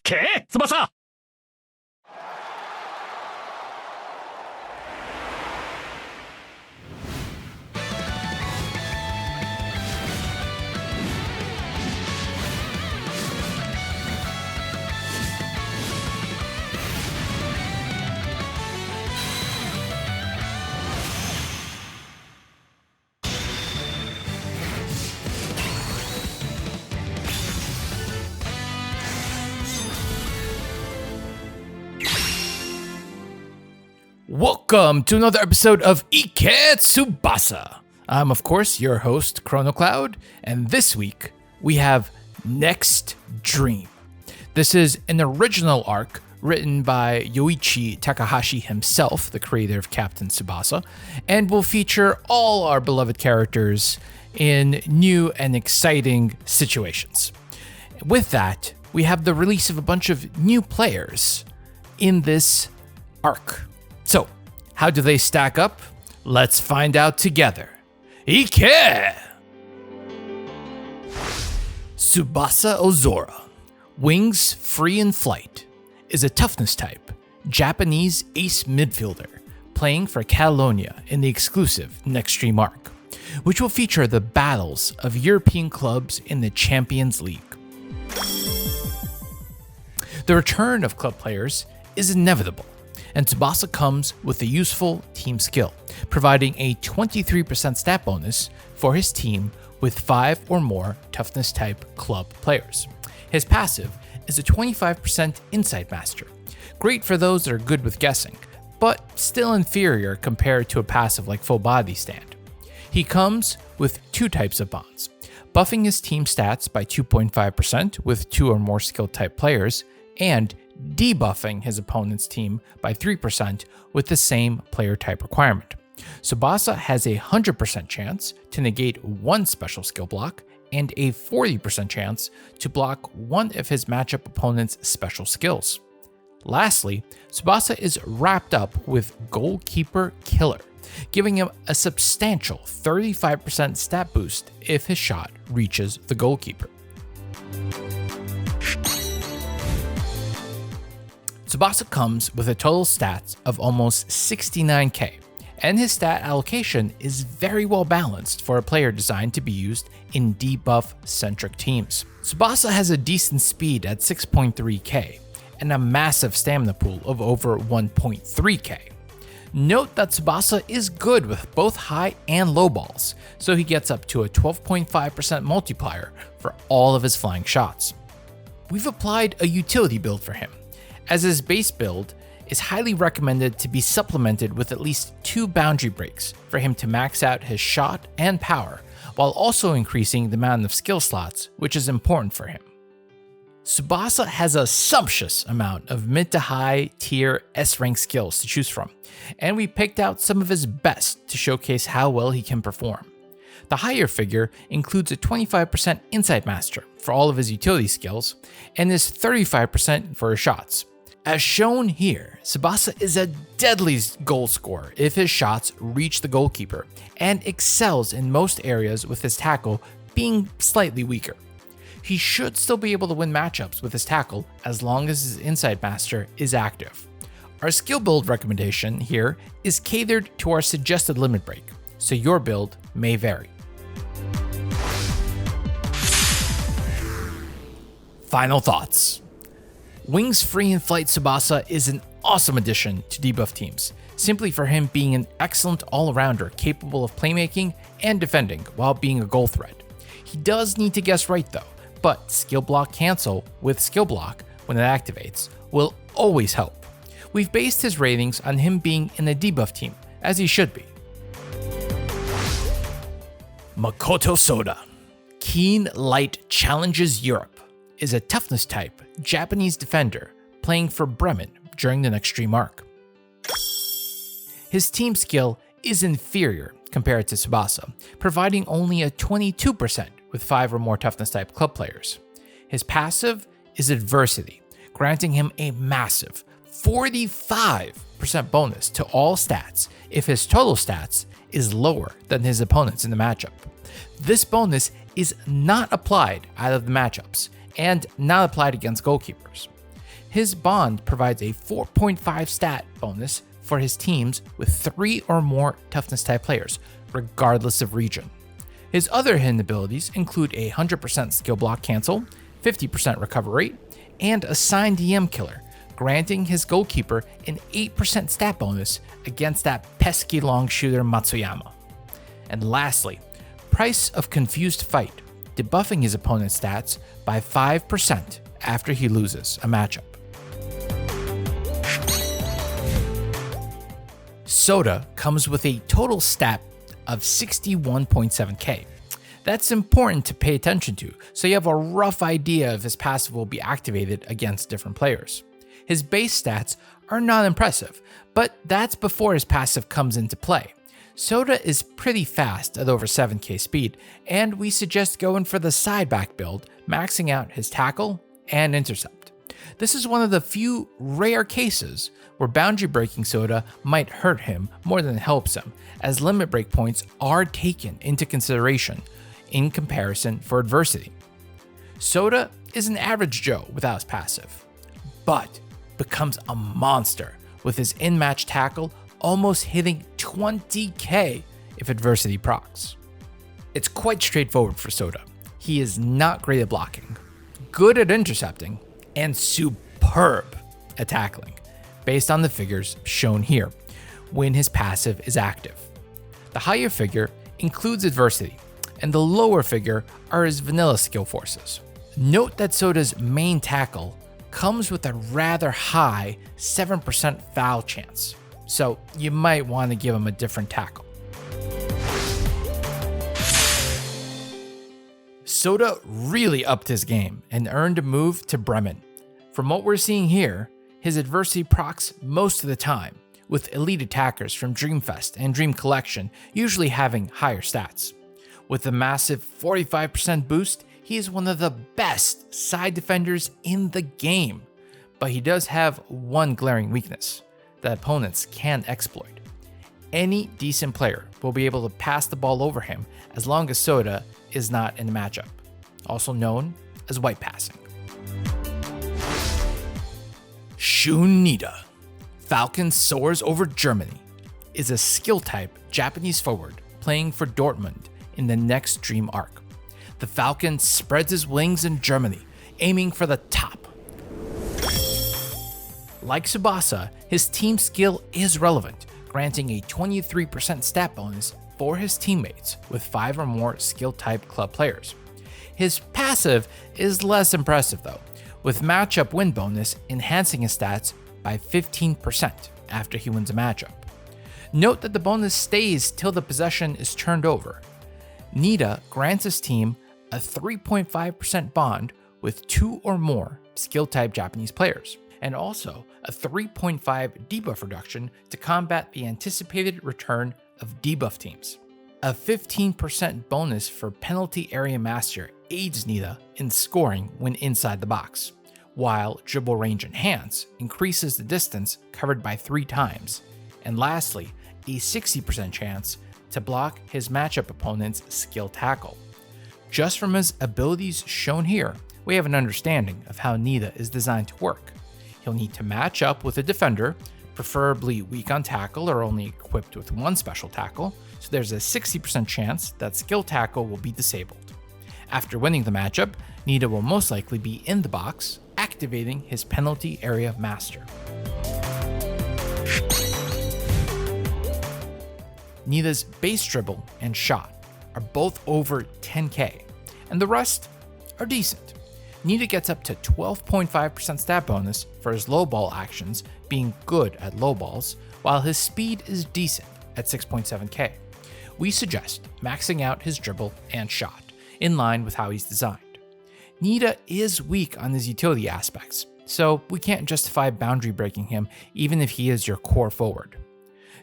け翼 Welcome to another episode of Tsubasa. I'm, of course, your host, Cronocloud, and this week we have Next Dream. This is an original arc written by Yoichi Takahashi himself, the creator of Captain Tsubasa, and will feature all our beloved characters in new and exciting situations. With that, we have the release of a bunch of new players in this arc. So, how do they stack up? Let's find out together. Ike! Tsubasa Ozora, wings free in flight, is a toughness type, Japanese ace midfielder, playing for Catalonia in the exclusive Next Dream arc, which will feature the battles of European clubs in the Champions League. The return of club players is inevitable, and Tsubasa comes with a useful team skill, providing a 23% stat bonus for his team with 5 or more toughness type club players. His passive is a 25% insight master, great for those that are good with guessing, but still inferior compared to a passive like full body stand. He comes with 2 types of bonds, buffing his team stats by 2.5% with 2 or more skill type players, and debuffing his opponent's team by 3% with the same player type requirement. Tsubasa has a 100% chance to negate 1 special skill block and a 40% chance to block one of his matchup opponent's special skills. Lastly, Tsubasa is wrapped up with Goalkeeper Killer, giving him a substantial 35% stat boost if his shot reaches the goalkeeper. Tsubasa comes with a total stats of almost 69k, and his stat allocation is very well balanced for a player designed to be used in debuff-centric teams. Tsubasa has a decent speed at 6.3k, and a massive stamina pool of over 1.3k. Note that Tsubasa is good with both high and low balls, so he gets up to a 12.5% multiplier for all of his flying shots. We've applied a utility build for him, as his base build is highly recommended to be supplemented with at least 2 boundary breaks for him to max out his shot and power, while also increasing the amount of skill slots, which is important for him. Tsubasa has a sumptuous amount of mid to high tier S-rank skills to choose from, and we picked out some of his best to showcase how well he can perform. The higher figure includes a 25% Insight Master for all of his utility skills, and is 35% for his shots. As shown here, Tsubasa is a deadly goal scorer if his shots reach the goalkeeper, and excels in most areas with his tackle being slightly weaker. He should still be able to win matchups with his tackle as long as his Insight Master is active. Our skill build recommendation here is catered to our suggested limit break, so your build may vary. Final thoughts. Wings Free in Flight Tsubasa is an awesome addition to debuff teams, simply for him being an excellent all-arounder capable of playmaking and defending while being a goal threat. He does need to guess right though, but skill block cancel with skill block when it activates will always help. We've based his ratings on him being in a debuff team, as he should be. Makoto Soda, Keen Light Challenges Europe, is a toughness type Japanese defender playing for Bremen during the Next Dream arc. His team skill is inferior compared to Tsubasa, providing only a 22% with 5 or more toughness type club players. His passive is Adversity, granting him a massive 45% bonus to all stats if his total stats is lower than his opponents in the matchup. This bonus is not applied out of the matchups, and not applied against goalkeepers. His bond provides a 4.5 stat bonus for his teams with 3 or more toughness type players, regardless of region. His other hidden abilities include a 100% skill block cancel, 50% recover rate, and Assigned DM Killer, granting his goalkeeper an 8% stat bonus against that pesky long shooter Matsuyama. And lastly, Price of Confused Fight, debuffing his opponent's stats by 5% after he loses a matchup. Soda comes with a total stat of 61.7k. That's important to pay attention to, so you have a rough idea if his passive will be activated against different players. His base stats are not impressive, but that's before his passive comes into play. Soda is pretty fast at over 7k speed, and we suggest going for the side back build, maxing out his tackle and intercept. This is one of the few rare cases where boundary breaking Soda might hurt him more than it helps him, as limit break points are taken into consideration in comparison for adversity. Soda is an average Joe without his passive, but becomes a monster with his in-match tackle almost hitting 20k if adversity procs. It's quite straightforward for Soda. He is not great at blocking, good at intercepting, and superb at tackling, based on the figures shown here, when his passive is active. The higher figure includes adversity, and the lower figure are his vanilla skill forces. Note that Soda's main tackle comes with a rather high 7% foul chance, so you might want to give him a different tackle. Soda really upped his game and earned a move to Bremen. From what we're seeing here, his adversity procs most of the time, with elite attackers from Dreamfest and Dream Collection usually having higher stats. With a massive 45% boost, he is one of the best side defenders in the game. But he does have one glaring weakness that opponents can exploit. Any decent player will be able to pass the ball over him as long as Soda is not in the matchup, also known as white passing. Nitta, Falcon Soars Over Germany, is a skill type Japanese forward playing for Dortmund in the next Dream arc. The Falcon spreads his wings in Germany, aiming for the top. Like Tsubasa, his team skill is relevant, granting a 23% stat bonus for his teammates with 5 or more skill type club players. His passive is less impressive though, with matchup win bonus enhancing his stats by 15% after he wins a matchup. Note that the bonus stays till the possession is turned over. Nitta grants his team a 3.5% bond with 2 or more skill type Japanese players, and also a 3.5 debuff reduction to combat the anticipated return of debuff teams. A 15% bonus for penalty area master aids Nitta in scoring when inside the box, while dribble range enhance increases the distance covered by 3 times, and lastly, a 60% chance to block his matchup opponent's skill tackle. Just from his abilities shown here, we have an understanding of how Nitta is designed to work. He'll need to match up with a defender, preferably weak on tackle or only equipped with 1 special tackle, so there's a 60% chance that skill tackle will be disabled. After winning the matchup, Nitta will most likely be in the box, activating his penalty area master. Nitta's base dribble and shot are both over 10k, and the rest are decent. Nitta gets up to 12.5% stat bonus for his low ball actions being good at low balls, while his speed is decent at 6.7k. We suggest maxing out his dribble and shot, in line with how he's designed. Nitta is weak on his utility aspects, so we can't justify boundary breaking him even if he is your core forward.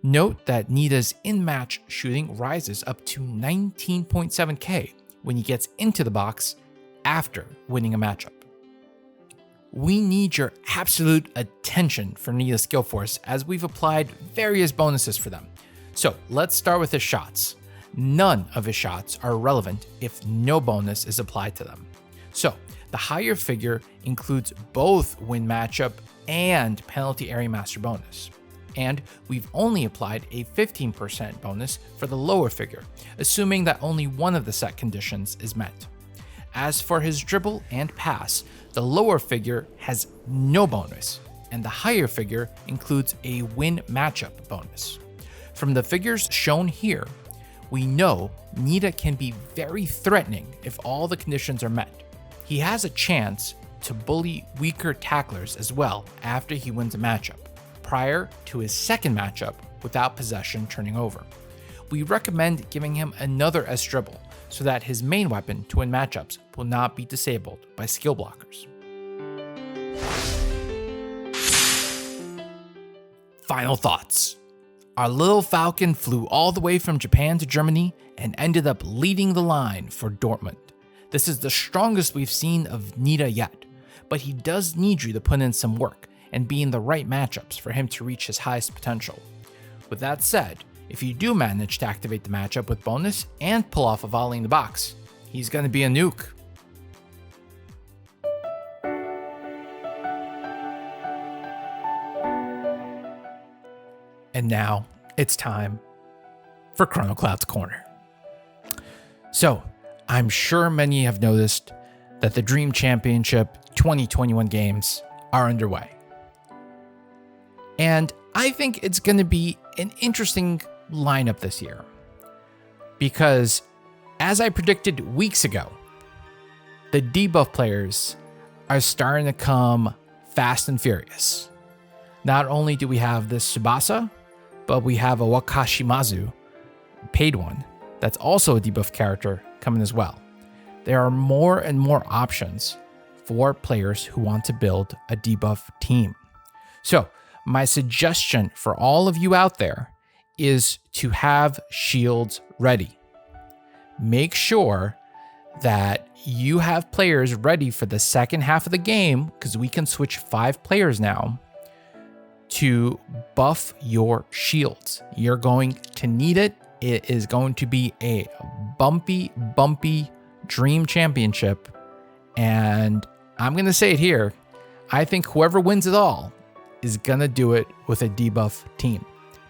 Note that Nitta's in-match shooting rises up to 19.7k when he gets into the box after winning a matchup. We need your absolute attention for Nitta's skill force as we've applied various bonuses for them. So let's start with his shots. None of his shots are relevant if no bonus is applied to them. So the higher figure includes both win matchup and penalty area master bonus. And we've only applied a 15% bonus for the lower figure, assuming that only one of the set conditions is met. As for his dribble and pass, the lower figure has no bonus, and the higher figure includes a win matchup bonus. From the figures shown here, we know Nitta can be very threatening if all the conditions are met. He has a chance to bully weaker tacklers as well after he wins a matchup, prior to his second matchup without possession turning over. We recommend giving him another S dribble so that his main weapon to win matchups will not be disabled by skill blockers. Final thoughts. Our little falcon flew all the way from Japan to Germany and ended up leading the line for Dortmund. This is the strongest we've seen of Nitta yet, but he does need you to put in some work and be in the right matchups for him to reach his highest potential. With that said, if you do manage to activate the matchup with bonus and pull off a volley in the box, he's going to be a nuke. And now it's time for Cronocloud's Corner. So, I'm sure many have noticed that the Dream Championship 2021 games are underway. And I think it's going to be an interesting lineup this year. Because, as I predicted weeks ago, the debuff players are starting to come fast and furious. Not only do we have this Tsubasa, but we have a Wakashimazu, paid one, that's also a debuff character coming as well. There are more and more options for players who want to build a debuff team. So, my suggestion for all of you out there is to have shields ready. Make sure that you have players ready for the second half of the game, because we can switch 5 players now, to buff your shields. You're going to need it. It is going to be a bumpy Dream Championship. And I'm going to say it here. I think whoever wins it all is going to do it with a debuff team.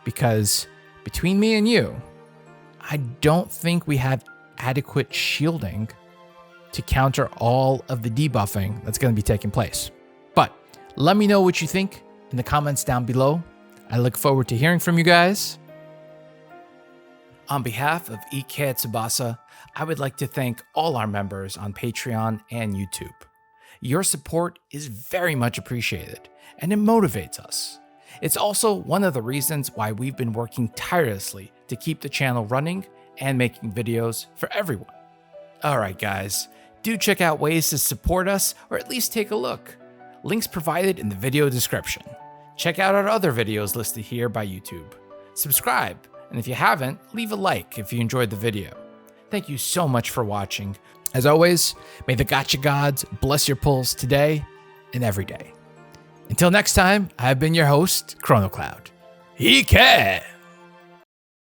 Because between me and you, I don't think we have adequate shielding to counter all of the debuffing that's going to be taking place. But let me know what you think in the comments down below. I look forward to hearing from you guys. On behalf of EK Tsubasa, I would like to thank all our members on Patreon and YouTube. Your support is very much appreciated, and it motivates us. It's also one of the reasons why we've been working tirelessly to keep the channel running and making videos for everyone. Alright guys, do check out ways to support us, or at least take a look. Links provided in the video description. Check out our other videos listed here by YouTube. Subscribe, and if you haven't, leave a like if you enjoyed the video. Thank you so much for watching. As always, may the gacha gods bless your pulls today and every day. Until next time, I've been your host, Cronocloud. EK!